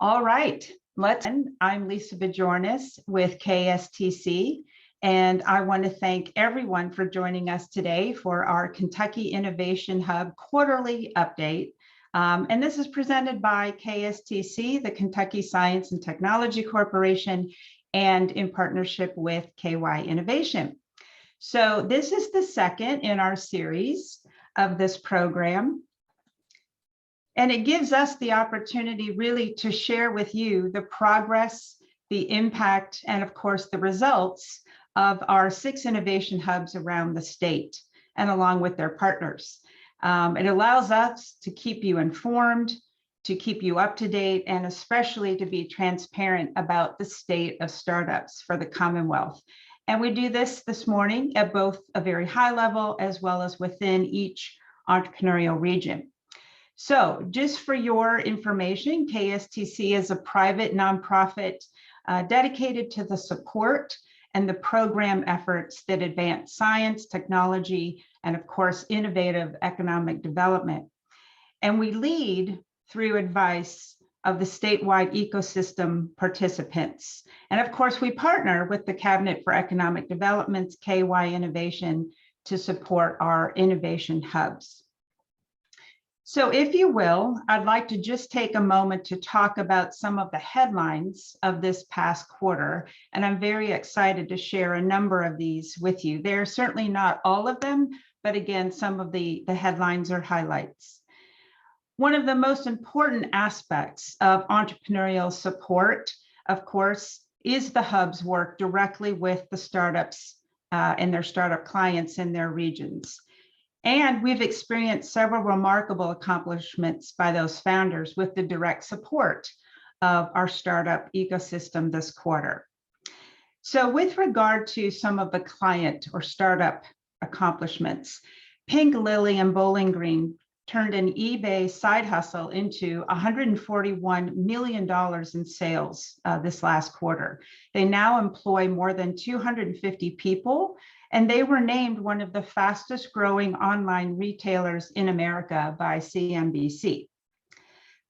All right, I'm Lisa Bajornis with KSTC, and I want to thank everyone for joining us today for our Kentucky Innovation Hub quarterly update. And this is presented by KSTC, the Kentucky Science and Technology Corporation, and in partnership with KY Innovation. So this is the second in our series of this program. And it gives us the opportunity really to share with you the progress, the impact, and of course, the results of our 6 innovation hubs around the state and along with their partners. It allows us to keep you informed, to keep you up to date, and especially to be transparent about the state of startups for the Commonwealth. And we do this morning at both a very high level as well as within each entrepreneurial region. So just for your information, KSTC is a private nonprofit dedicated to the support and the program efforts that advance science, technology, and of course, innovative economic development. And we lead through advice of the statewide ecosystem participants. And of course, we partner with the Cabinet for Economic Development's KY Innovation to support our innovation hubs. So if you will, I'd like to just take a moment to talk about some of the headlines of this past quarter. And I'm very excited to share a number of these with you. They're certainly not all of them, but again, some of the headlines or highlights. One of the most important aspects of entrepreneurial support, of course, is the hub's work directly with the startups and their startup clients in their regions. And we've experienced several remarkable accomplishments by those founders with the direct support of our startup ecosystem this quarter. So with regard to some of the client or startup accomplishments, Pink Lily and Bowling Green turned an eBay side hustle into $141 million in sales this last quarter. They now employ more than 250 people, and they were named one of the fastest growing online retailers in America by CNBC.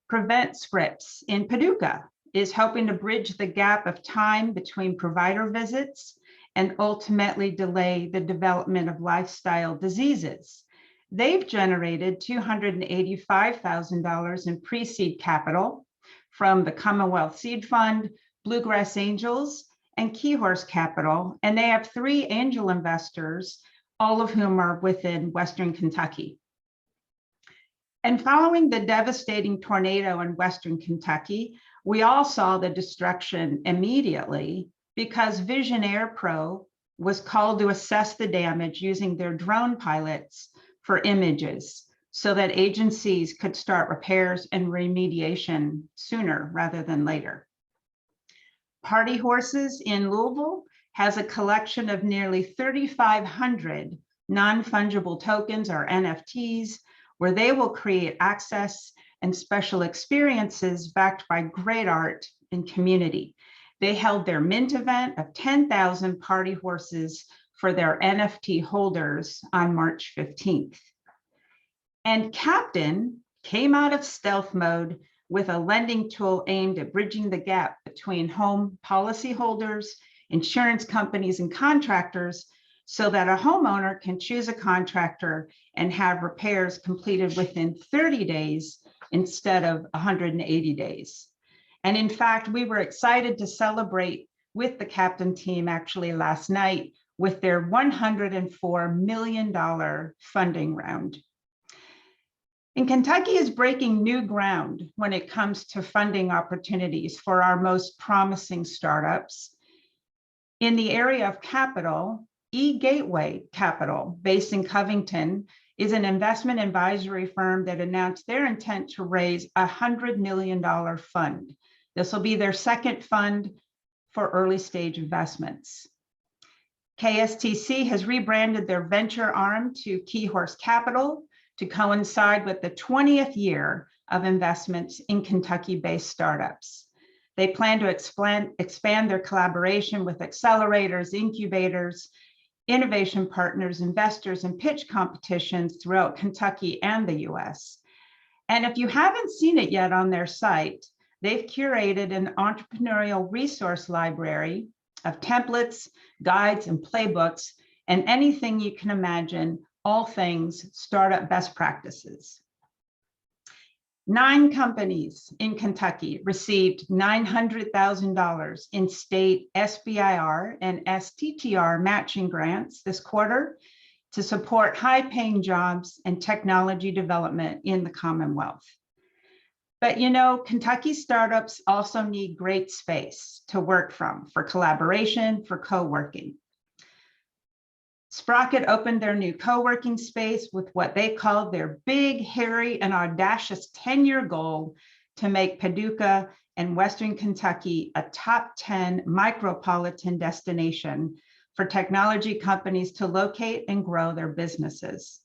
Prevent Scripts in Paducah is helping to bridge the gap of time between provider visits and ultimately delay the development of lifestyle diseases. They've generated $285,000 in pre-seed capital from the Commonwealth Seed Fund, Bluegrass Angels, and Keyhorse Capital, and they have 3 angel investors, all of whom are within Western Kentucky. And following the devastating tornado in Western Kentucky, we all saw the destruction immediately because Vision Air Pro was called to assess the damage using their drone pilots for images so that agencies could start repairs and remediation sooner rather than later. Party Horses in Louisville has a collection of nearly 3,500 non-fungible tokens or NFTs, where they will create access and special experiences backed by great art and community. They held their mint event of 10,000 party horses for their NFT holders on March 15th. And Captain came out of stealth mode with a lending tool aimed at bridging the gap between home policyholders, insurance companies, and contractors so that a homeowner can choose a contractor and have repairs completed within 30 days instead of 180 days. And in fact, we were excited to celebrate with the Captain team actually last night with their $104 million funding round. And Kentucky is breaking new ground when it comes to funding opportunities for our most promising startups. In the area of capital, eGateway Capital, based in Covington, is an investment advisory firm that announced their intent to raise a $100 million fund. This will be their second fund for early stage investments. KSTC has rebranded their venture arm to Keyhorse Capital to coincide with the 20th year of investments in Kentucky-based startups. They plan to expand their collaboration with accelerators, incubators, innovation partners, investors, and pitch competitions throughout Kentucky and the US. And if you haven't seen it yet on their site, they've curated an entrepreneurial resource library of templates, guides, and playbooks, and anything you can imagine, all things startup best practices. 9 companies in Kentucky received $900,000 in state SBIR and STTR matching grants this quarter to support high-paying jobs and technology development in the Commonwealth. But you know, Kentucky startups also need great space to work from for collaboration, for co-working. Sprocket opened their new co-working space with what they called their big, hairy, and audacious 10-year goal to make Paducah and Western Kentucky a top 10 micropolitan destination for technology companies to locate and grow their businesses.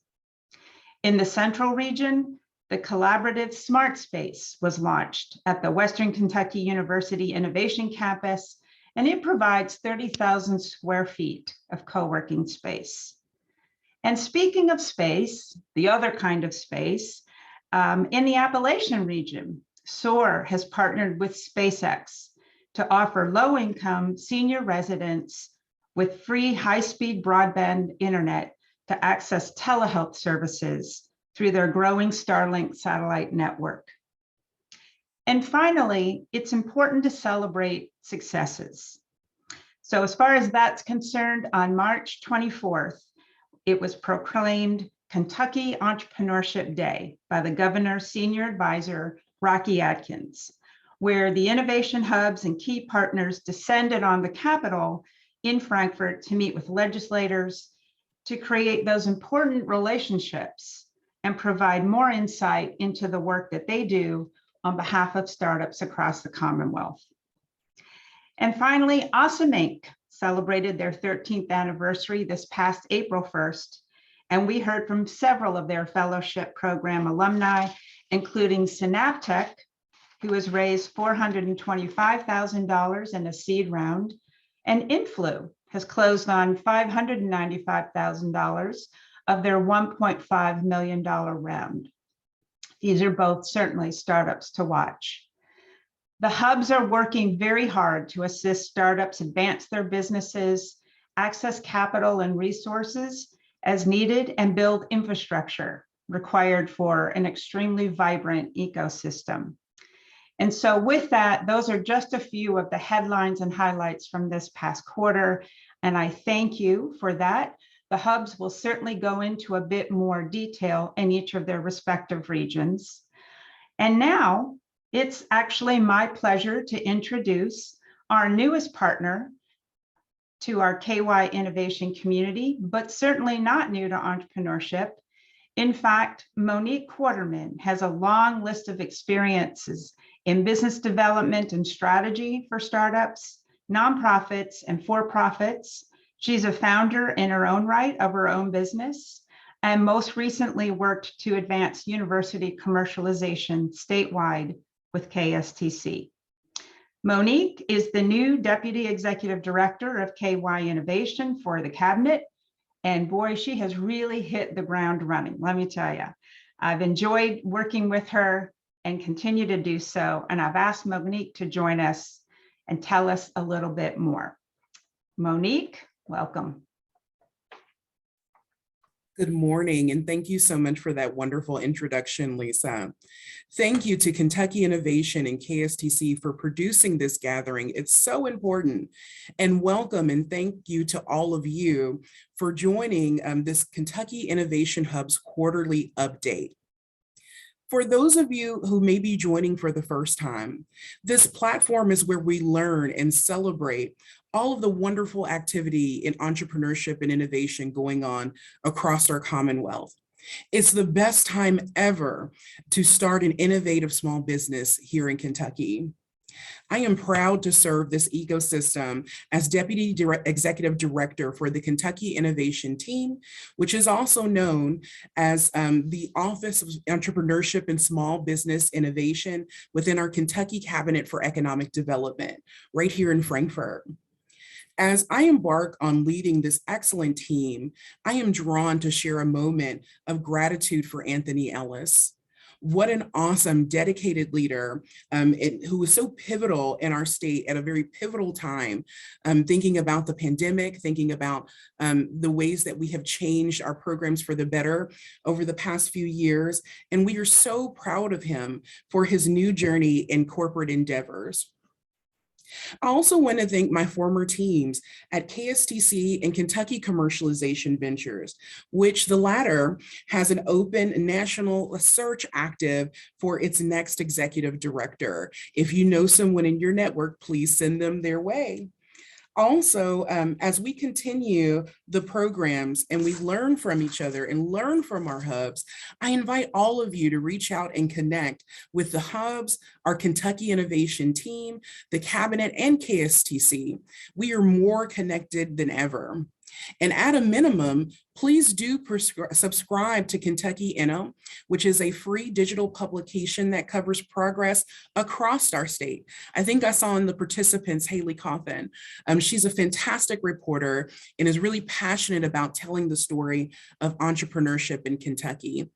In the Central region, the collaborative Smart Space was launched at the Western Kentucky University Innovation Campus, and it provides 30,000 square feet of co-working space. And speaking of space, the other kind of space, in the Appalachian region, SOAR has partnered with SpaceX to offer low-income senior residents with free high-speed broadband internet to access telehealth services through their growing Starlink satellite network. And finally, it's important to celebrate successes. So as far as that's concerned, on March 24th, it was proclaimed Kentucky Entrepreneurship Day by the governor's senior advisor, Rocky Adkins, where the innovation hubs and key partners descended on the Capitol in Frankfurt to meet with legislators to create those important relationships and provide more insight into the work that they do on behalf of startups across the Commonwealth. And finally, Awesome Inc. celebrated their 13th anniversary this past April 1st, and we heard from several of their fellowship program alumni, including Synaptech, who has raised $425,000 in a seed round, and Influ has closed on $595,000 of their $1.5 million round. These are both certainly startups to watch. The hubs are working very hard to assist startups advance their businesses, access capital and resources as needed, and build infrastructure required for an extremely vibrant ecosystem. And so with that, those are just a few of the headlines and highlights from this past quarter, and I thank you for that. The hubs will certainly go into a bit more detail in each of their respective regions. And now it's actually my pleasure to introduce our newest partner to our KY innovation community, but certainly not new to entrepreneurship. In fact, Monique Quarterman has a long list of experiences in business development and strategy for startups, nonprofits, and for-profits. She's a founder in her own right of her own business, and most recently worked to advance university commercialization statewide with KSTC. Monique is the new Deputy Executive Director of KY Innovation for the Cabinet, and boy, she has really hit the ground running, let me tell you. I've enjoyed working with her and continue to do so, and I've asked Monique to join us and tell us a little bit more. Monique, welcome. Good morning, and thank you so much for that wonderful introduction, Lisa. Thank you to Kentucky Innovation and KSTC for producing this gathering. It's so important. And welcome and thank you to all of you for joining this Kentucky Innovation Hub's quarterly update. For those of you who may be joining for the first time, this platform is where we learn and celebrate all of the wonderful activity in entrepreneurship and innovation going on across our Commonwealth. It's the best time ever to start an innovative small business here in Kentucky. I am proud to serve this ecosystem as Deputy Executive Director for the Kentucky Innovation Team, which is also known as the Office of Entrepreneurship and Small Business Innovation within our Kentucky Cabinet for Economic Development, right here in Frankfurt. As I embark on leading this excellent team, I am drawn to share a moment of gratitude for Anthony Ellis. What an awesome, dedicated leader who was so pivotal in our state at a very pivotal time, thinking about the pandemic, thinking about the ways that we have changed our programs for the better over the past few years. And we are so proud of him for his new journey in corporate endeavors. I also want to thank my former teams at KSTC and Kentucky Commercialization Ventures, which the latter has an open national search active for its next executive director. If you know someone in your network, please send them their way. Also, as we continue the programs and we learn from each other and learn from our hubs, I invite all of you to reach out and connect with the hubs, our Kentucky Innovation team, the cabinet, and KSTC. We are more connected than ever. And at a minimum, please do subscribe to Kentucky Inno, which is a free digital publication that covers progress across our state. I think I saw in the participants, Haley Coffin. She's a fantastic reporter and is really passionate about telling the story of entrepreneurship in Kentucky.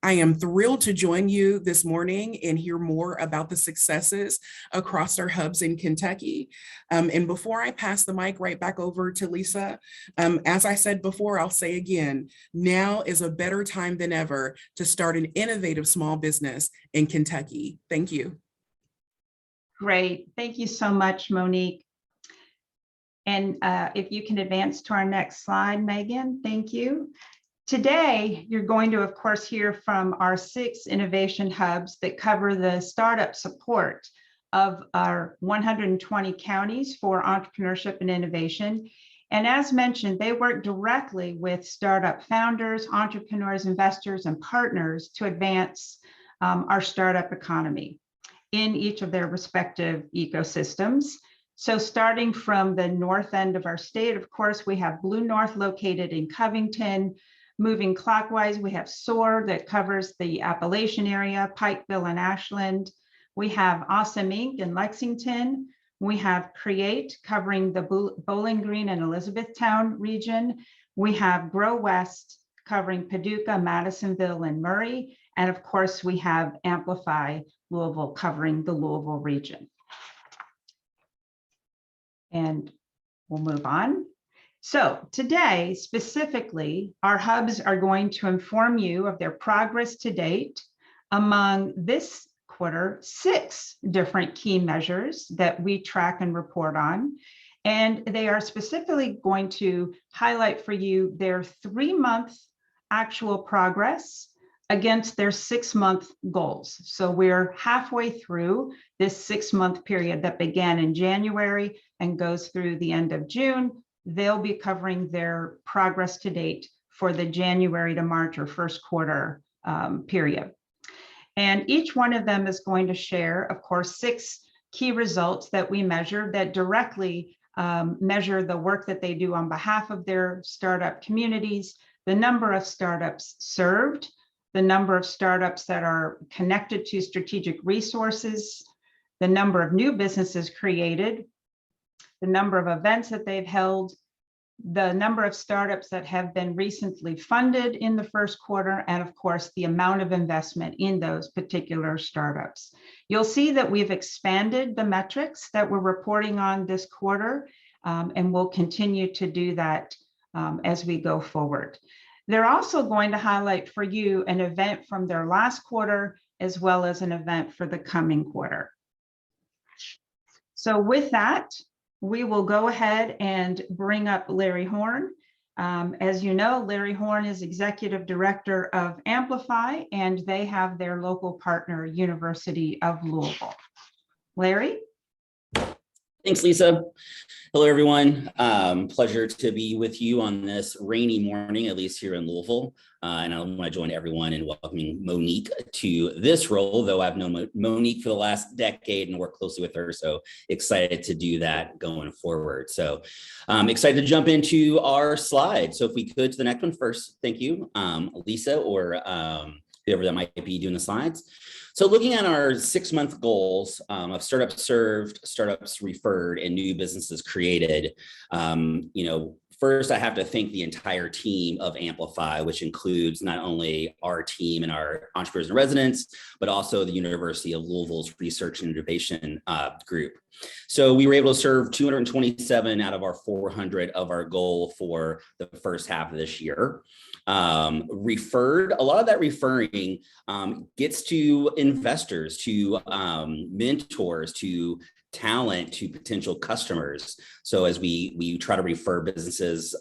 I am thrilled to join you this morning and hear more about the successes across our hubs in Kentucky. And before I pass the mic right back over to Lisa, as I said before, I'll say again, now is a better time than ever to start an innovative small business in Kentucky. Thank you. Great. Thank you so much, Monique. And if you can advance to our next slide, Megan, thank you. Today, you're going to, of course, hear from our 6 innovation hubs that cover the startup support of our 120 counties for entrepreneurship and innovation. And as mentioned, they work directly with startup founders, entrepreneurs, investors, and partners to advance our startup economy in each of their respective ecosystems. So starting from the north end of our state, of course, we have Blue North located in Covington. Moving clockwise, we have SOAR that covers the Appalachian area, Pikeville and Ashland. We have Awesome Inc. in Lexington. We have Create covering the Bowling Green and Elizabethtown region. We have Grow West covering Paducah, Madisonville, and Murray. And of course, we have Amplify Louisville covering the Louisville region. And we'll move on. So today, specifically, our hubs are going to inform you of their progress to date among this quarter, 6 different key measures that we track and report on. And they are specifically going to highlight for you their 3-month actual progress against their 6-month goals. So we're halfway through this 6-month period that began in January and goes through the end of June. They'll be covering their progress to date for the January to March or first quarter period. And each one of them is going to share, of course, 6 key results that we measure that directly measure the work that they do on behalf of their startup communities, the number of startups served, the number of startups that are connected to strategic resources, the number of new businesses created, the number of events that they've held, the number of startups that have been recently funded in the first quarter, and of course, the amount of investment in those particular startups. You'll see that we've expanded the metrics that we're reporting on this quarter, and we'll continue to do that as we go forward. They're also going to highlight for you an event from their last quarter, as well as an event for the coming quarter. So with that, we will go ahead and bring up Larry Horn. As you know, Larry Horn is Executive Director of Amplify, and they have their local partner, University of Louisville. Larry? Thanks, Lisa. Hello, everyone. Pleasure to be with you on this rainy morning, at least here in Louisville. And I want to join everyone in welcoming Monique to this role, though I've known Monique for the last decade and worked closely with her. So excited to do that going forward. So I'm excited to jump into our slides. So if we could to the next one first, thank you, Lisa, or whoever that might be doing the slides. So looking at our 6-month goals of startups served, startups referred, and new businesses created, First, I have to thank the entire team of Amplify, which includes not only our team and our entrepreneurs in residence, but also the University of Louisville's Research and Innovation group. So we were able to serve 227 out of our 400 of our goal for the first half of this year. Referred, a lot of that referring gets to investors, to mentors, to talent, to potential customers. So as we try to refer businesses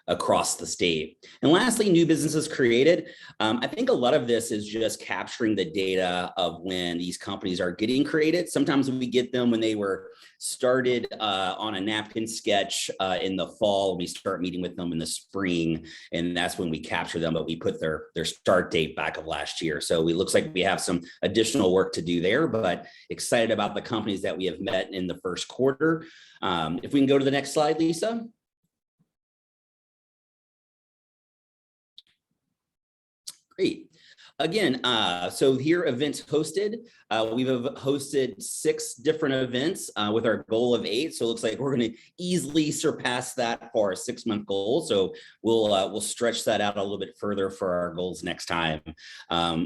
across the state. And lastly, new businesses created. I think a lot of this is just capturing the data of when these companies are getting created. Sometimes we get them when they were started on a napkin sketch in the fall. We start meeting with them in the spring, and that's when we capture them, but we put their start date back of last year. So it looks like we have some additional work to do there, but excited about the companies that we have met in the first quarter. If we can go to the next slide, Lisa. Great. Again, so here events hosted. We've hosted 6 different events with our goal of 8. So it looks like we're going to easily surpass that for our 6-month goal. So we'll stretch that out a little bit further for our goals next time.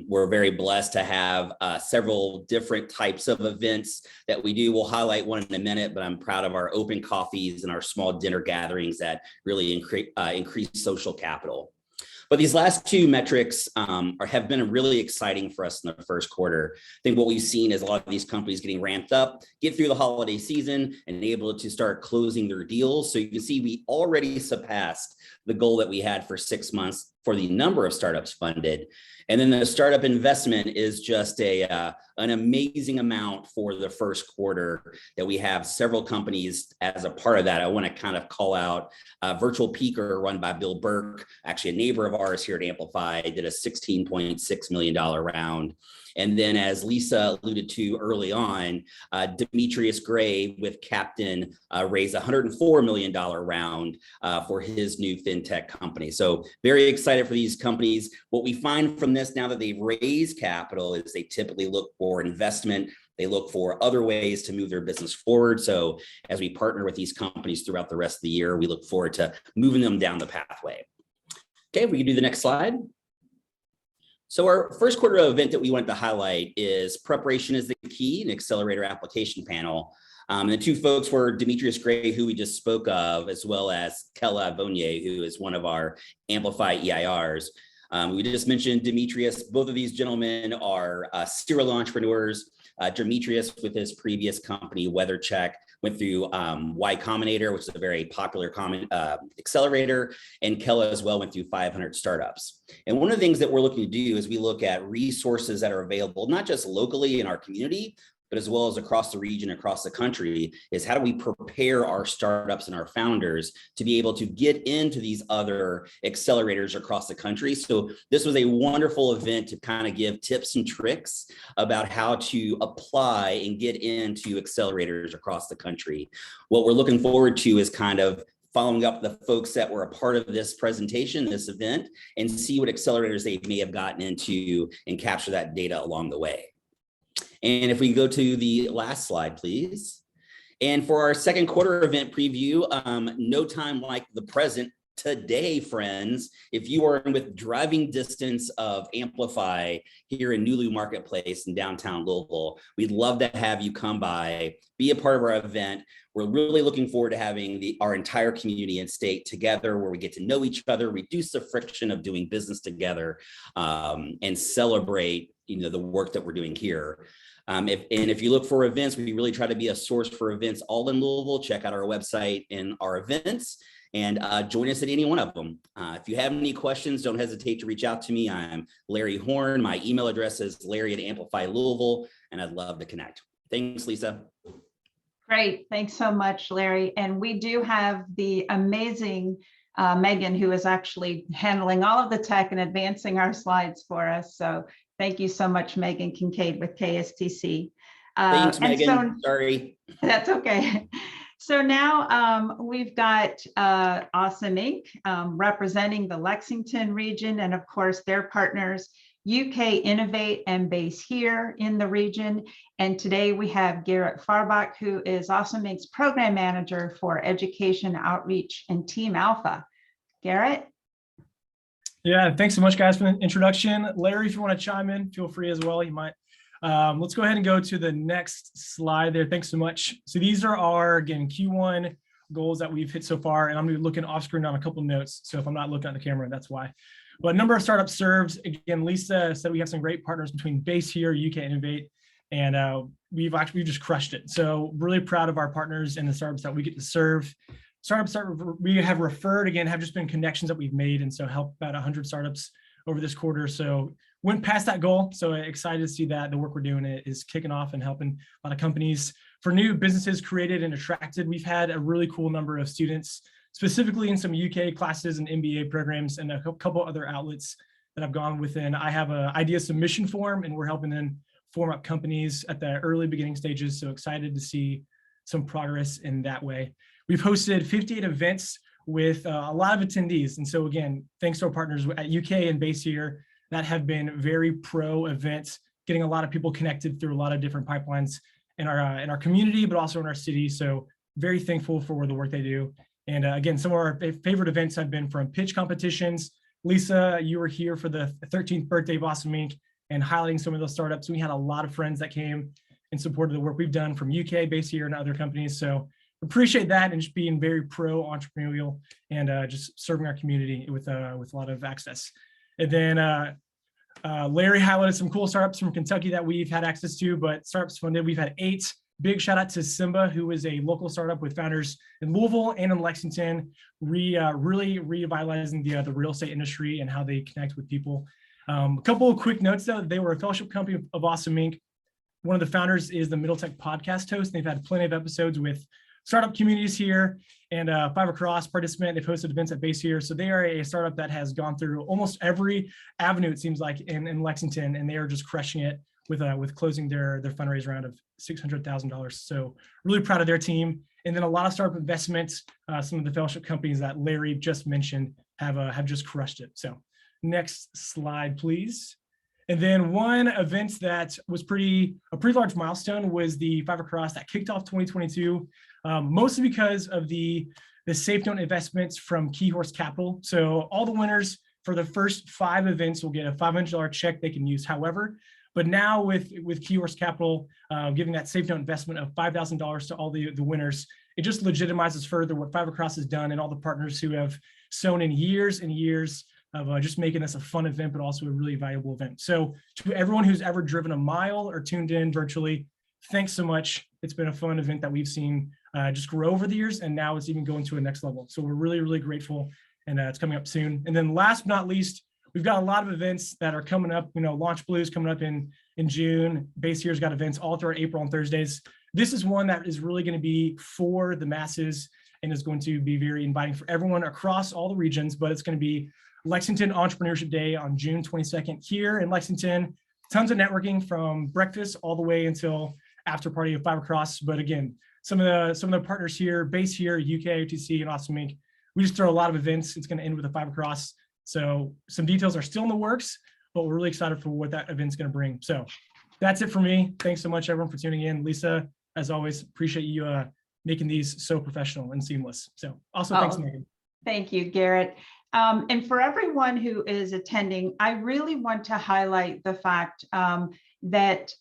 We're very blessed to have several different types of events that we do. We'll highlight one in a minute, but I'm proud of our open coffees and our small dinner gatherings that really increase social capital. But these last 2 metrics have been really exciting for us in the first quarter. I think what we've seen is a lot of these companies getting ramped up, get through the holiday season, and able to start closing their deals. So you can see we already surpassed the goal that we had for 6 months for the number of startups funded. And then the startup investment is just an amazing amount for the first quarter that we have several companies as a part of that. I want to kind of call out Virtual Peaker, run by Bill Burke, actually a neighbor of ours here at Amplify, did a $16.6 million round. And then, as Lisa alluded to early on, Demetrius Gray with Captain raised a $104 million round for his new fintech company. So very excited for these companies. What we find from this now that they've raised capital is they typically look for investment. They look for other ways to move their business forward. So as we partner with these companies throughout the rest of the year, we look forward to moving them down the pathway. Okay, we can do the next slide. So our first quarter event that we wanted to highlight is Preparation is the Key, an accelerator application panel. The 2 folks were Demetrius Gray, who we just spoke of, as well as Kella Vonye, who is one of our Amplify EIRs. We just mentioned Demetrius. Both of these gentlemen are serial entrepreneurs. Demetrius, with his previous company, WeatherCheck, went through Y Combinator, which is a very popular accelerator, and Kella as well went through 500 startups. And one of the things that we're looking to do is we look at resources that are available, not just locally in our community, but as well as across the region, across the country, is how do we prepare our startups and our founders to be able to get into these other accelerators across the country. So this was a wonderful event to kind of give tips and tricks about how to apply and get into accelerators across the country. What we're looking forward to is kind of following up the folks that were a part of this presentation, this event, and see what accelerators they may have gotten into and capture that data along the way. And if we go to the last slide, please. And for our second quarter event preview, no time like the present today, friends. If you are with driving distance of Amplify here in Nulu Marketplace in downtown Louisville, we'd love to have you come by, be a part of our event. We're really looking forward to having our entire community and state together where we get to know each other, reduce the friction of doing business together, and celebrate the work that we're doing here. If you look for events, we really try to be a source for events all in Louisville. Check out our website and our events and join us at any one of them. If you have any questions, don't hesitate to reach out to me. I'm Larry Horn. My email address is Larry@Amplify Louisville, and I'd love to connect. Thanks, Lisa. Great. Thanks so much, Larry. And we do have the amazing Megan, who is actually handling all of the tech and advancing our slides for us. So thank you so much, Megan Kincaid with KSTC. Thanks, Megan. Sorry. That's okay. So now we've got Awesome Inc. Representing the Lexington region, and of course their partners, UK Innovate and Base here in the region. And today we have Garrett Farbach, who is Awesome Inc.'s Program Manager for Education Outreach and Team Alpha. Garrett? Yeah, thanks so much, guys, for the introduction. Larry, if you want to chime in, feel free as well. You might. Let's go ahead and go to the next slide there. Thanks so much. So these are our, again, Q1 goals that we've hit so far, and I'm going to be looking off screen on a couple notes. So if I'm not looking at the camera, that's why. But number of startups served. Again, Lisa said we have some great partners between Base here, UK Innovate, and we've just crushed it. So really proud of our partners and the startups that we get to serve. Startups that we have referred, again, have just been connections that we've made, and so helped about 100 startups over this quarter. So went past that goal. So excited to see that the work we're doing is kicking off and helping a lot of companies. For new businesses created and attracted, we've had a really cool number of students, specifically in some UK classes and MBA programs, and a couple other outlets that I've gone within. I have an idea submission form, and we're helping them form up companies at the early beginning stages. So excited to see some progress in that way. We've hosted 58 events with a lot of attendees. And so again, thanks to our partners at UK and Base here that have been very pro events, getting a lot of people connected through a lot of different pipelines in our community, but also in our city. So very thankful for the work they do. And again, some of our favorite events have been from pitch competitions. Lisa, you were here for the 13th birthday of Awesome Inc. and highlighting some of those startups. We had a lot of friends that came and supported the work we've done from UK, Base here, and other companies. So appreciate that, and just being very pro entrepreneurial and just serving our community with a lot of access. And then Larry highlighted some cool startups from Kentucky that we've had access to, but startups funded, we've had 8. Big shout out to Simba, who is a local startup with founders in Louisville and in Lexington, really revitalizing the real estate industry and how they connect with people. A couple of quick notes though, they were a fellowship company of Awesome Inc. One of the founders is the Middle Tech podcast host. They've had plenty of episodes with startup communities here, and Five Across participant. They've hosted events at Base here. So they are a startup that has gone through almost every avenue, it seems like, in Lexington, and they are just crushing it with closing their fundraise round of $600,000. So really proud of their team. And then a lot of startup investments, some of the fellowship companies that Larry just mentioned have just crushed it. So next slide, please. And then one event that was a pretty large milestone was the Five Across that kicked off 2022, mostly because of the Safe Note investments from Key Horse Capital. So all the winners for the first 5 events will get a $500 check they can use however. But now with Key Horse Capital giving that Safe Note investment of $5,000 to all the winners, it just legitimizes further what Five Across has done and all the partners who have sown in years and years of just making this a fun event, but also a really valuable event. So to everyone who's ever driven a mile or tuned in virtually, thanks so much. It's been a fun event that we've seen just grow over the years, and now it's even going to a next level. So we're really grateful, and it's coming up soon. And then last but not least, we've got a lot of events that are coming up. Launch Blues coming up in June. Base here's got events all throughout April on Thursdays. This is one that is really going to be for the masses and is going to be very inviting for everyone across all the regions, but it's going to be Lexington Entrepreneurship Day on June 22nd here in Lexington. Tons of networking from breakfast all the way until after party of Five Across. But again, some of the partners here, Base here, UK, OTC, and Awesome Inc. We just throw a lot of events. It's going to end with a Five Across. So some details are still in the works, but we're really excited for what that event's going to bring. So that's it for me. Thanks so much, everyone, for tuning in. Lisa, as always, appreciate you making these so professional and seamless. So also thanks, Megan. Thank you, Garrett. And for everyone who is attending, I really want to highlight the fact that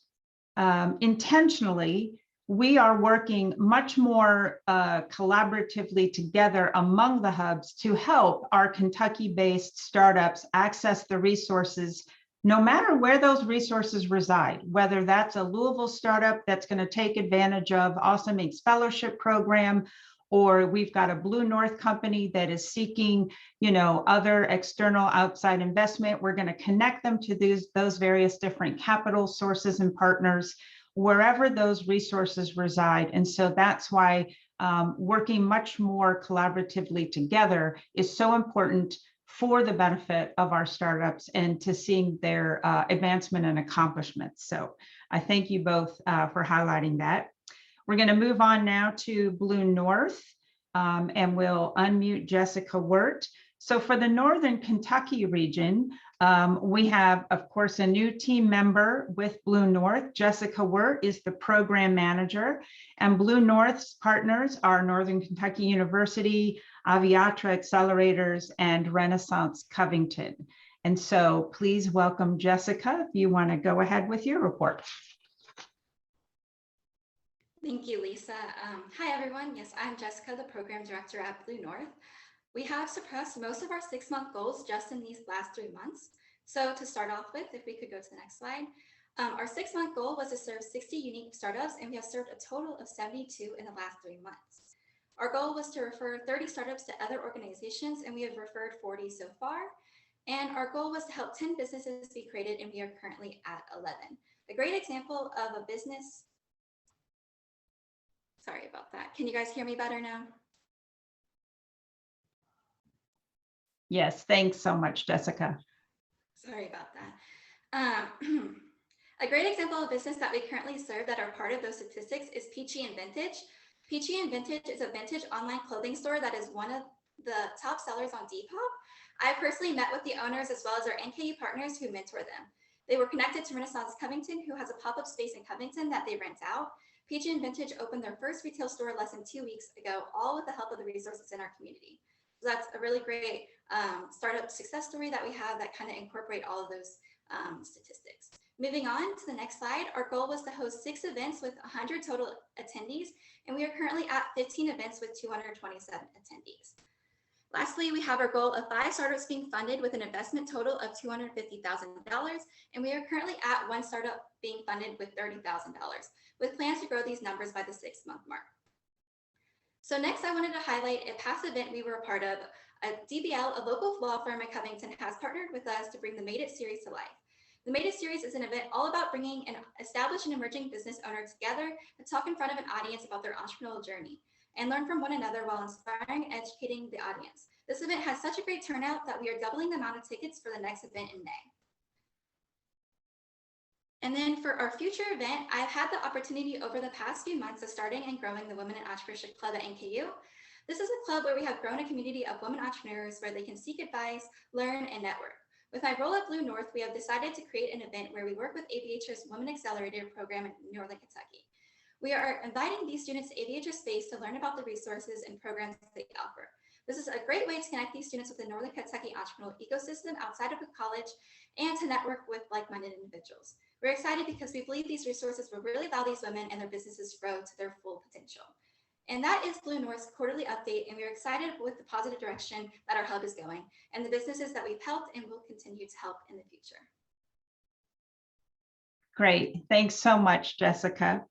intentionally, we are working much more collaboratively together among the hubs to help our Kentucky-based startups access the resources, no matter where those resources reside, whether that's a Louisville startup that's going to take advantage of Awesome Inc.'s fellowship program, or we've got a Blue North company that is seeking, other external outside investment. We're going to connect them to those various different capital sources and partners, wherever those resources reside. And so that's why working much more collaboratively together is so important for the benefit of our startups and to seeing their advancement and accomplishments. So I thank you both for highlighting that. We're going to move on now to Blue North, and we'll unmute Jessica Wirt. So for the Northern Kentucky region, we have, of course, a new team member with Blue North. Jessica Wirt is the program manager, and Blue North's partners are Northern Kentucky University, Aviatra Accelerators, and Renaissance Covington. And so please welcome Jessica if you want to go ahead with your report. Thank you, Lisa. Hi, everyone. Yes, I'm Jessica, the program director at Blue North. We have surpassed most of our 6-month goals just in these last 3 months. So to start off with, if we could go to the next slide, our 6-month goal was to serve 60 unique startups, and we have served a total of 72 in the last 3 months. Our goal was to refer 30 startups to other organizations, and we have referred 40 so far. And our goal was to help 10 businesses be created, and we are currently at 11. A great example of a business. Sorry about that. Can you guys hear me better now? Yes, thanks so much, Jessica. Sorry about that. A great example of business that we currently serve that are part of those statistics is Peachy and Vintage. Peachy and Vintage is a vintage online clothing store that is one of the top sellers on Depop. I personally met with the owners as well as our NKU partners who mentor them. They were connected to Renaissance Covington, who has a pop-up space in Covington that they rent out. Peachy and Vintage opened their first retail store less than 2 weeks ago, all with the help of the resources in our community. So that's a really great startup success story that we have that kind of incorporate all of those statistics. Moving on to the next slide, our goal was to host 6 events with 100 total attendees, and we are currently at 15 events with 227 attendees. Lastly, we have our goal of 5 startups being funded with an investment total of $250,000, and we are currently at 1 startup being funded with $30,000, with plans to grow these numbers by the 6-month mark. So next, I wanted to highlight a past event we were a part of. DBL, a local law firm in Covington, has partnered with us to bring the Made It series to life. The Made It series is an event all about bringing an established and emerging business owner together to talk in front of an audience about their entrepreneurial journey and learn from one another while inspiring and educating the audience. This event has such a great turnout that we are doubling the amount of tickets for the next event in May. And then for our future event, I've had the opportunity over the past few months of starting and growing the Women in Entrepreneurship Club at NKU. This is a club where we have grown a community of women entrepreneurs where they can seek advice, learn, and network. With my role at Blue North, we have decided to create an event where we work with ABH's Women Accelerator program in Northern Kentucky. We are inviting these students to ABH's space to learn about the resources and programs they offer. This is a great way to connect these students with the Northern Kentucky entrepreneurial ecosystem outside of college and to network with like-minded individuals. We're excited because we believe these resources will really allow these women and their businesses to grow to their full potential. And that is Blue North's quarterly update, and we're excited with the positive direction that our hub is going and the businesses that we've helped and will continue to help in the future. Great, thanks so much, Jessica.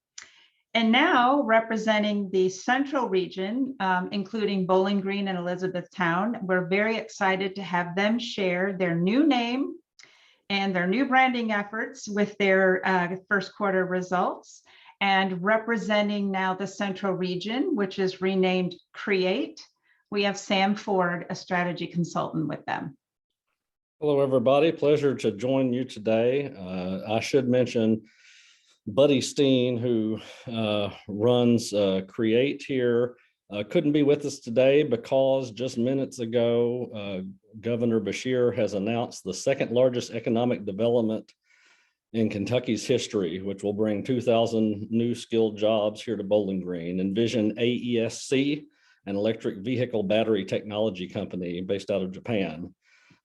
And now representing the Central region, including Bowling Green and Elizabethtown, we're very excited to have them share their new name and their new branding efforts with their first quarter results. And representing now the Central region, which is renamed Create, we have Sam Ford, a strategy consultant with them. Hello, everybody. Pleasure to join you today. I should mention Buddy Steen, who runs Create here, couldn't be with us today because just minutes ago, Governor Beshear has announced the 2nd largest economic development in Kentucky's history, which will bring 2,000 new skilled jobs here to Bowling Green. Envision AESC, an electric vehicle battery technology company based out of Japan,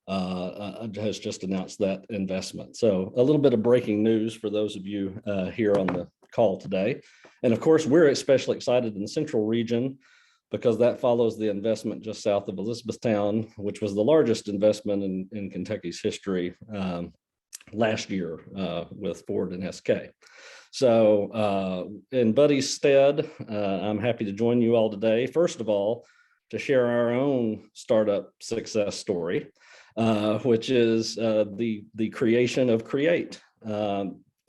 has just announced that investment. So a little bit of breaking news for those of you here on the call today. And of course, we're especially excited in the Central region because that follows the investment just south of Elizabethtown, which was the largest investment in Kentucky's history last year with Ford and SK. So in Buddy's stead, I'm happy to join you all today. First of all, to share our own startup success story, which is the creation of Create.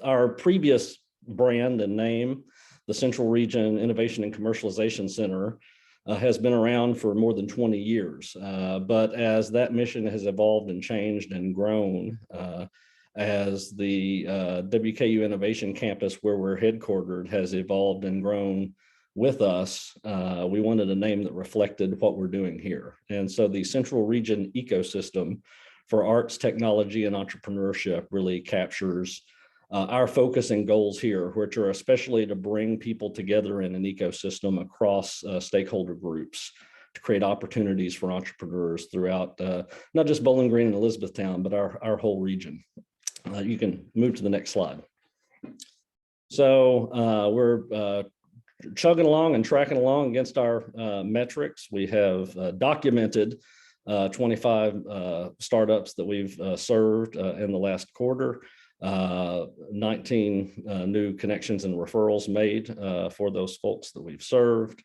Our previous brand and name, the Central Region Innovation and Commercialization Center, has been around for more than 20 years. But as that mission has evolved and changed and grown, as the WKU Innovation Campus, where we're headquartered, has evolved and grown with us, we wanted a name that reflected what we're doing here. And so the Central Region ecosystem for arts, technology, and entrepreneurship really captures our focus and goals here, which are especially to bring people together in an ecosystem across stakeholder groups to create opportunities for entrepreneurs throughout not just Bowling Green and Elizabethtown, but our whole region. You can move to the next slide. So we're chugging along and tracking along against our metrics. We have documented 25 startups that we've served in the last quarter. 19 new connections and referrals made for those folks that we've served.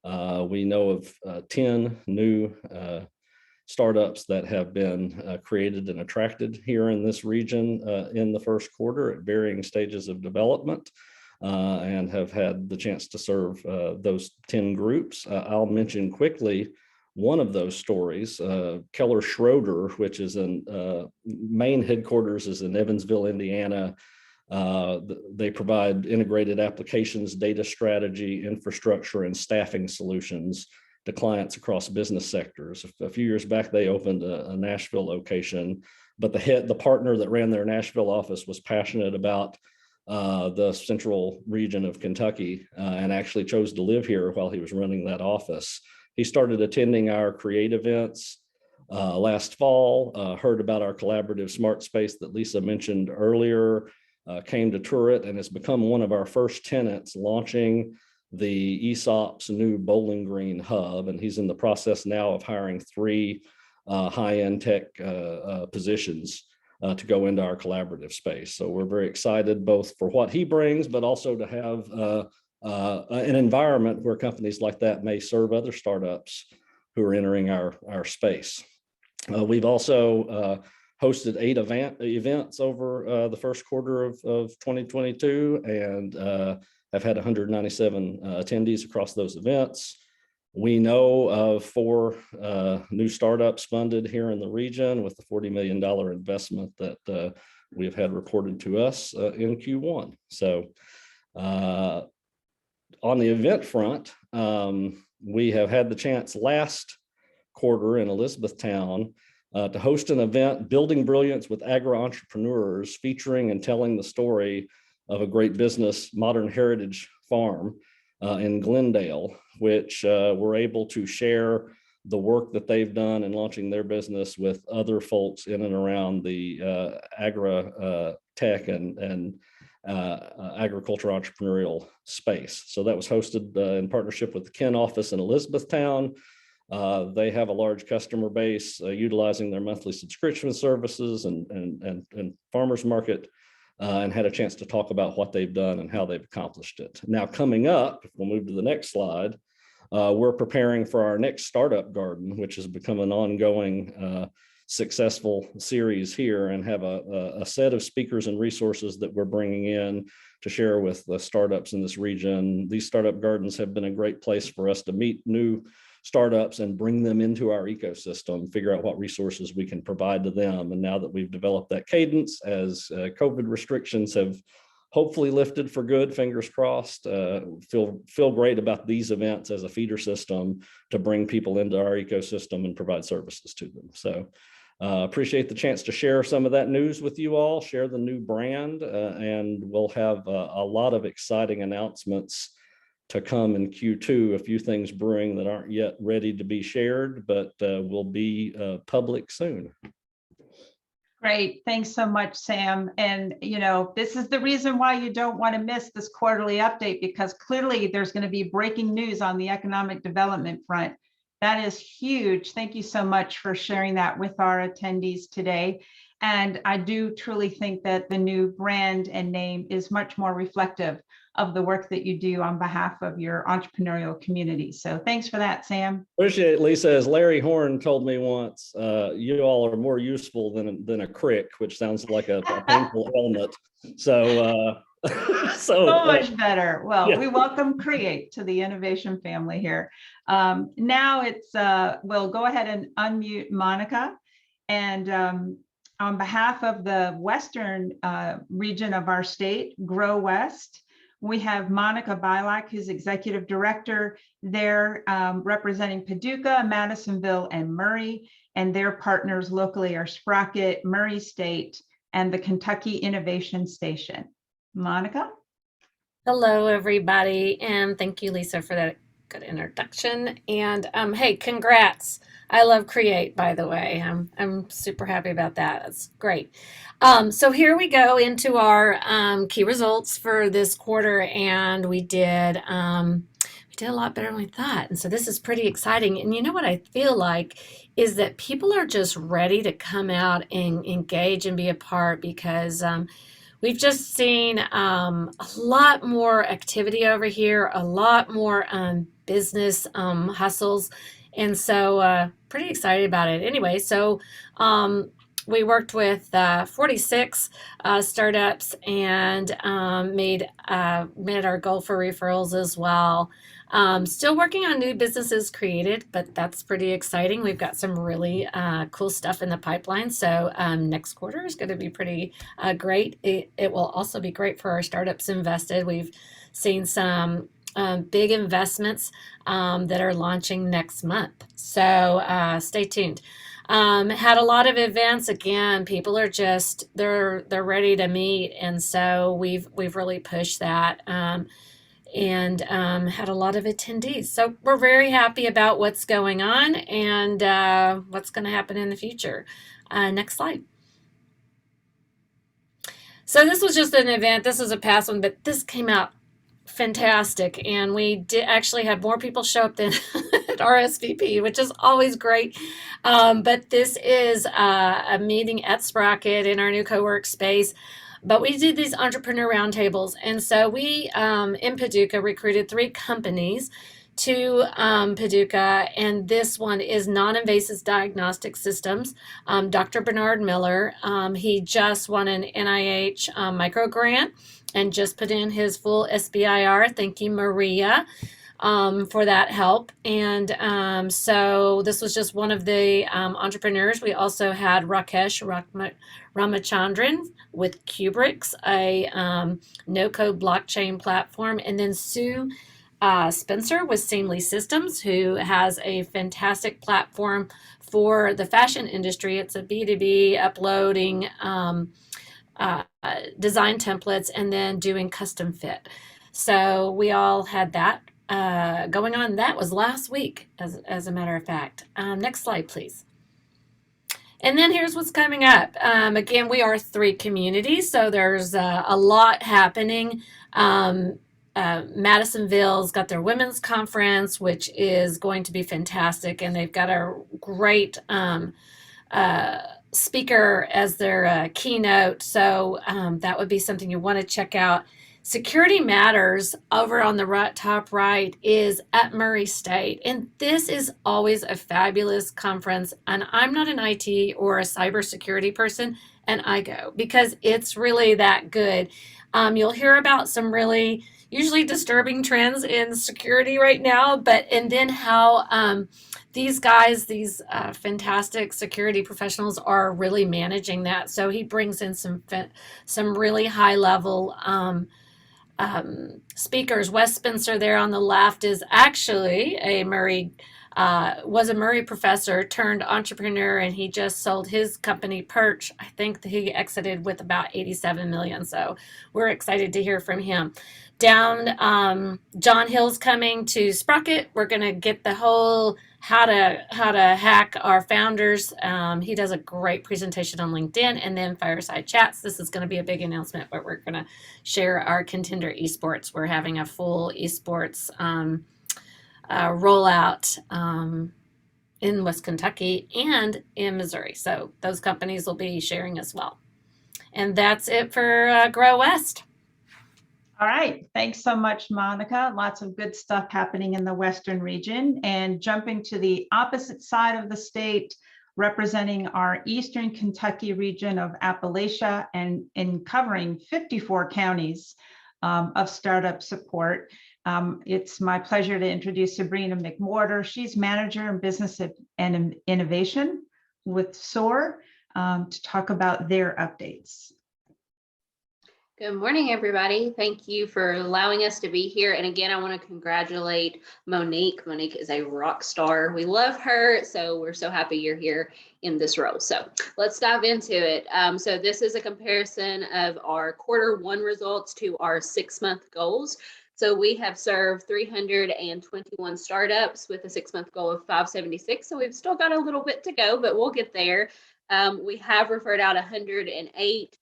We know of 10 new startups that have been created and attracted here in this region in the first quarter at varying stages of development, and have had the chance to serve those 10 groups. I'll mention quickly one of those stories. Keller Schroeder, which is in main headquarters is in Evansville, Indiana. They provide integrated applications, data strategy, infrastructure, and staffing solutions to clients across business sectors. A few years back, they opened a Nashville location, but the partner that ran their Nashville office was passionate about the central region of Kentucky and actually chose to live here while he was running that office. He started attending our create events last fall, heard about our collaborative smart space that Lisa mentioned earlier, came to tour it, and has become one of our first tenants, launching the ESOP's new Bowling Green hub. And he's in the process now of hiring 3 high-end tech positions to go into our collaborative space. So we're very excited both for what he brings, but also to have an environment where companies like that may serve other startups who are entering our space. We've also hosted 8 events over the first quarter of 2022 and have had 197 attendees across those events. We know of 4 new startups funded here in the region with the $40 million investment that we've had reported to us in Q1. So on the event front, we have had the chance last quarter in Elizabethtown to host an event, Building Brilliance with Agri-Entrepreneurs, featuring and telling the story of a great business, Modern Heritage Farm in Glendale, which we're able to share the work that they've done in launching their business with other folks in and around the agri-tech and agriculture entrepreneurial space. So that was hosted in partnership with the Ken office in Elizabethtown. They have a large customer base utilizing their monthly subscription services and farmers market, and had a chance to talk about what they've done and how they've accomplished it. Now coming up, we'll move to the next slide. We're preparing for our next startup garden, which has become an ongoing successful series here, and have a set of speakers and resources that we're bringing in to share with the startups in this region. These startup gardens have been a great place for us to meet new startups and bring them into our ecosystem, figure out what resources we can provide to them. And now that we've developed that cadence, as COVID restrictions have hopefully lifted for good, fingers crossed, feel great about these events as a feeder system to bring people into our ecosystem and provide services to them. So appreciate the chance to share some of that news with you all, share the new brand, and we'll have a lot of exciting announcements to come in Q2, a few things brewing that aren't yet ready to be shared, but will be public soon. Great. Thanks so much, Sam. And, you know, this is the reason why you don't want to miss this quarterly update, because clearly there's going to be breaking news on the economic development front. That is huge. Thank you so much for sharing that with our attendees today. And I do truly think that the new brand and name is much more reflective of the work that you do on behalf of your entrepreneurial community. So thanks for that, Sam. Appreciate it, Lisa. As Larry Horn told me once, you all are more useful than a crick, which sounds like a painful ailment. So, so much better. Well, yeah. We welcome Create to the innovation family here. Now it's, we'll go ahead and unmute Monica. And on behalf of the Western region of our state, Grow West, We have Monica Bilak, who's Executive Director there, representing Paducah, Madisonville, and Murray. And their partners locally are Sprocket, Murray State, and the Kentucky Innovation Station. Monica? Hello, everybody, and thank you, Lisa, for that good introduction. And hey, congrats! I love Create, by the way. I'm super happy about that. That's great. So here we go into our key results for this quarter, and we did a lot better than we thought. And so this is pretty exciting. And you know what I feel like is that people are just ready to come out and engage and be a part, because we've just seen a lot more activity over here, a lot more business hustles. And so pretty excited about it. Anyway, so we worked with 46 startups and made our goal for referrals as well. Still working on new businesses created, but that's pretty exciting. We've got some really cool stuff in the pipeline. So next quarter is going to be pretty great. It will also be great for our startups invested. We've seen some big investments that are launching next month. So stay tuned. Had a lot of events. Again, people are just they're ready to meet, and so we've really pushed that. And had a lot of attendees. So we're very happy about what's going on and what's going to happen in the future. Next slide. So this was just an event. This is a past one, but this came out fantastic. And we did actually have more people show up than at RSVP, which is always great. But this is a meeting at Sprocket in our new co-work space. But we did these entrepreneur roundtables. And so we, in Paducah, recruited 3 companies to Paducah. And this one is Non-Invasive Diagnostic Systems. Dr. Bernard Miller, he just won an NIH micro grant and just put in his full SBIR. Thank you, Maria, for that help. And so this was just one of the entrepreneurs. We also had Rakesh Ramachandran with Kubrix, a no-code blockchain platform, and then Sue Spencer with Seamly Systems, who has a fantastic platform for the fashion industry. It's a B2B uploading design templates and then doing custom fit. So we all had that going on. That was last week, as a matter of fact. Next slide, please. And then here's what's coming up. Again, we are 3 communities, so there's a lot happening. Madisonville's got their women's conference, which is going to be fantastic, and they've got a great speaker as their keynote. So that would be something you want to check out. Security Matters over on the top right is at Murray State. And this is always a fabulous conference. And I'm not an IT or a cybersecurity person, and I go because it's really that good. You'll hear about some really usually disturbing trends in security right now, and then how these guys, these fantastic security professionals are really managing that. So he brings in some really high level speakers. Wes Spencer there on the left is actually was a Murray professor turned entrepreneur, and he just sold his company Perch. I think that he exited with about 87 million. So we're excited to hear from him. Down, John Hill's coming to Sprocket. We're going to get the whole how to hack our founders. He does a great presentation on LinkedIn, and then fireside chats. This is going to be a big announcement, but we're going to share our Contender Esports. We're having a full esports rollout in West Kentucky and in Missouri. So those companies will be sharing as well. And that's it for Grow West. All right. Thanks so much, Monica. Lots of good stuff happening in the Western region. And jumping to the opposite side of the state, representing our Eastern Kentucky region of Appalachia and in covering 54 counties of startup support. It's my pleasure to introduce Sabrina McWhorter. She's Manager in Business and Innovation with SOAR to talk about their updates. Good morning, everybody. Thank you for allowing us to be here. And again, I want to congratulate Monique. Monique is a rock star. We love her. So we're so happy you're here in this role. So let's dive into it. So this is a comparison of our Q1 results to our 6-month goals. So we have served 321 startups with a 6-month goal of 576. So we've still got a little bit to go, but we'll get there. We have referred out 108.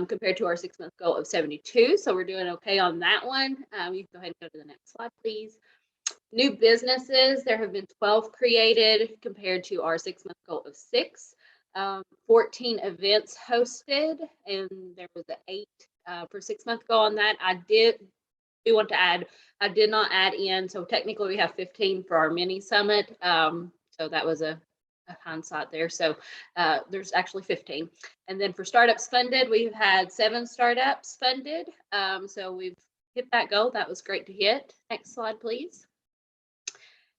Compared to our 6-month goal of 72. So we're doing okay on that one. You can go ahead and go to the next slide, please. New businesses, there have been 12 created compared to our 6-month goal of 6. 14 events hosted, and there was an 8 per 6-month goal on that. I do want to add, I did not add in, so technically we have 15 for our mini summit. So that was a hindsight there. So there's actually 15. And then for startups funded, we've had 7 startups funded. So we've hit that goal. That was great to hit. Next slide, please.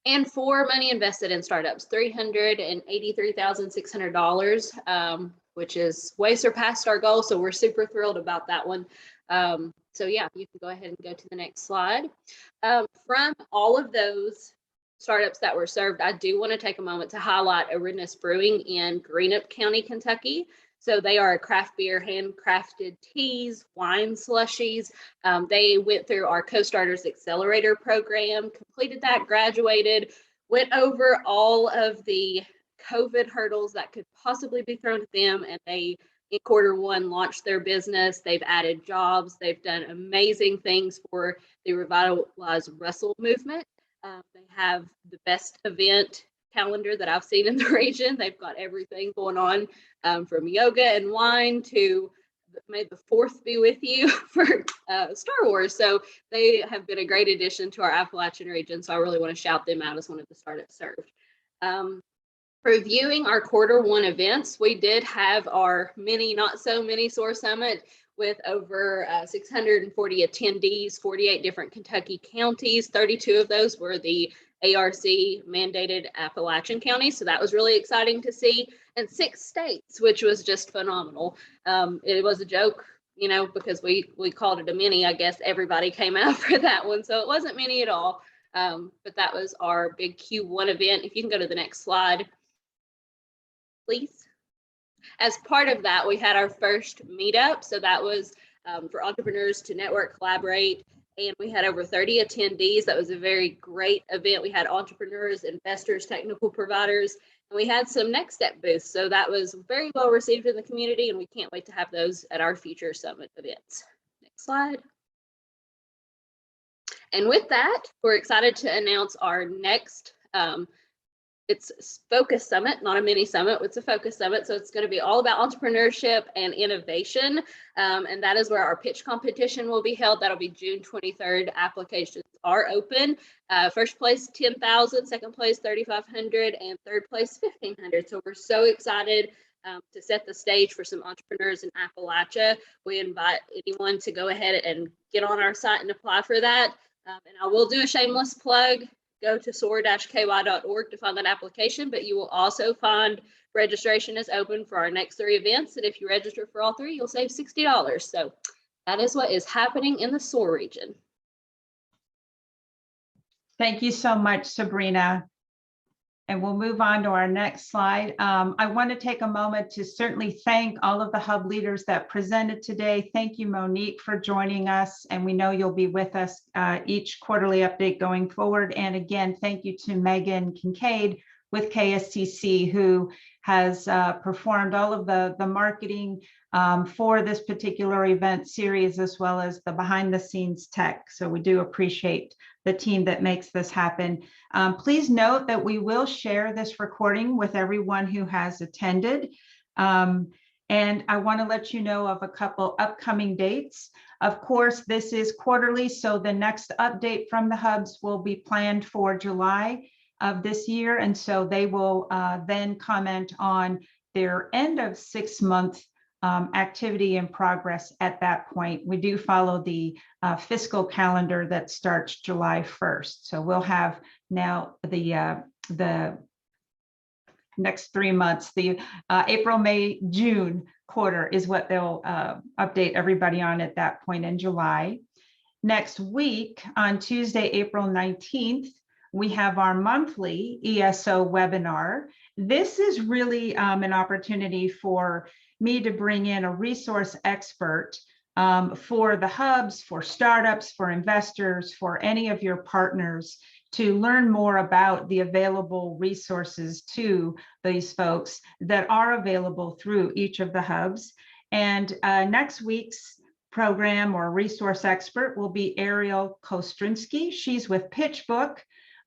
And for money invested in startups, $383,600, which is way surpassed our goal. So we're super thrilled about that one. So yeah, you can go ahead and go to the next slide. From all of those startups that were served, I do want to take a moment to highlight Aridness Brewing in Greenup County, Kentucky. So they are a craft beer, handcrafted teas, wine slushies. They went through our Co-Starters Accelerator program, completed that, graduated, went over all of the COVID hurdles that could possibly be thrown at them, and they, in Q1, launched their business. They've added jobs. They've done amazing things for the Revitalize Russell movement. They have the best event calendar that I've seen in the region. They've got everything going on, from yoga and wine to May the 4th be with you for Star Wars. So they have been a great addition to our Appalachian region. So I really want to shout them out as one of the startups served. Reviewing our Q1 events, we did have our mini, not so mini SOAR Summit with over 640 attendees, 48 different Kentucky counties. 32 of those were the ARC mandated Appalachian counties. So that was really exciting to see. And 6 states, which was just phenomenal. It was a joke, you know, because we called it a mini. I guess everybody came out for that one. So it wasn't mini at all. But that was our big Q1 event. If you can go to the next slide, please. As part of that, we had our first meetup. So that was for entrepreneurs to network, collaborate, and we had over 30 attendees. That was a very great event. We had entrepreneurs, investors, technical providers, and we had some next step booths. So that was very well received in the community, and we can't wait to have those at our future summit events. Next slide. And with that, we're excited to announce our next it's Focus Summit, not a mini summit. It's a Focus Summit. So it's going to be all about entrepreneurship and innovation. And that is where our pitch competition will be held. That'll be June 23rd. Applications are open. First place, 10,000, second place, 3,500, and third place, 1,500. So we're so excited to set the stage for some entrepreneurs in Appalachia. We invite anyone to go ahead and get on our site and apply for that. And I will do a shameless plug. Go to soar-ky.org to find that application, but you will also find registration is open for our next 3 events. And if you register for all 3, you'll save $60. So that is what is happening in the SOAR region. Thank you so much, Sabrina. And we'll move on to our next slide. I want to take a moment to certainly thank all of the hub leaders that presented today. Thank you, Monique, for joining us. And we know you'll be with us each quarterly update going forward. And again, thank you to Megan Kincaid with KSTC, who has performed all of the marketing for this particular event series, as well as the behind the scenes tech. So we do appreciate the team that makes this happen. Please note that we will share this recording with everyone who has attended. And I want to let you know of a couple upcoming dates. Of course, this is quarterly, so the next update from the hubs will be planned for July of this year. And so they will then comment on their end of 6-month activity and progress at that point. We do follow the fiscal calendar that starts July 1st. So we'll have now the next 3 months, the April, May, June quarter is what they'll update everybody on at that point in July. Next week, on Tuesday, April 19th, we have our monthly ESO webinar. This is really an opportunity for me to bring in a resource expert for the hubs, for startups, for investors, for any of your partners to learn more about the available resources to these folks that are available through each of the hubs. And next week's program or resource expert will be Ariel Kostrinsky. She's with PitchBook.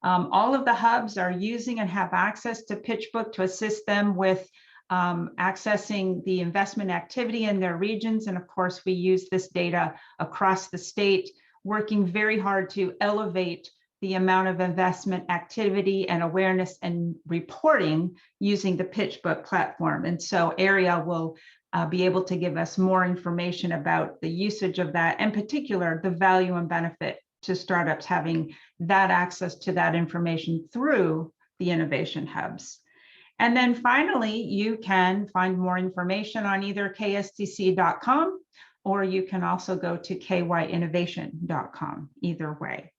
All of the hubs are using and have access to PitchBook to assist them with accessing the investment activity in their regions. And of course, we use this data across the state, working very hard to elevate the amount of investment activity and awareness and reporting using the PitchBook platform. And so Ariel will be able to give us more information about the usage of that, in particular, the value and benefit to startups having that access to that information through the innovation hubs. And then finally, you can find more information on either kstc.com or you can also go to kyinnovation.com, either way.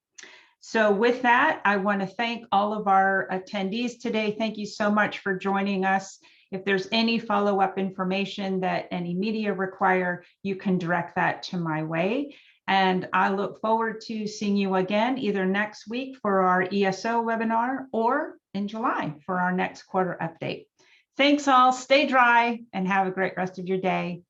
So with that, I want to thank all of our attendees today. Thank you so much for joining us. If there's any follow-up information that any media require, you can direct that to my way. And I look forward to seeing you again either next week for our ESO webinar or in July for our next quarter update. Thanks all, stay dry and have a great rest of your day.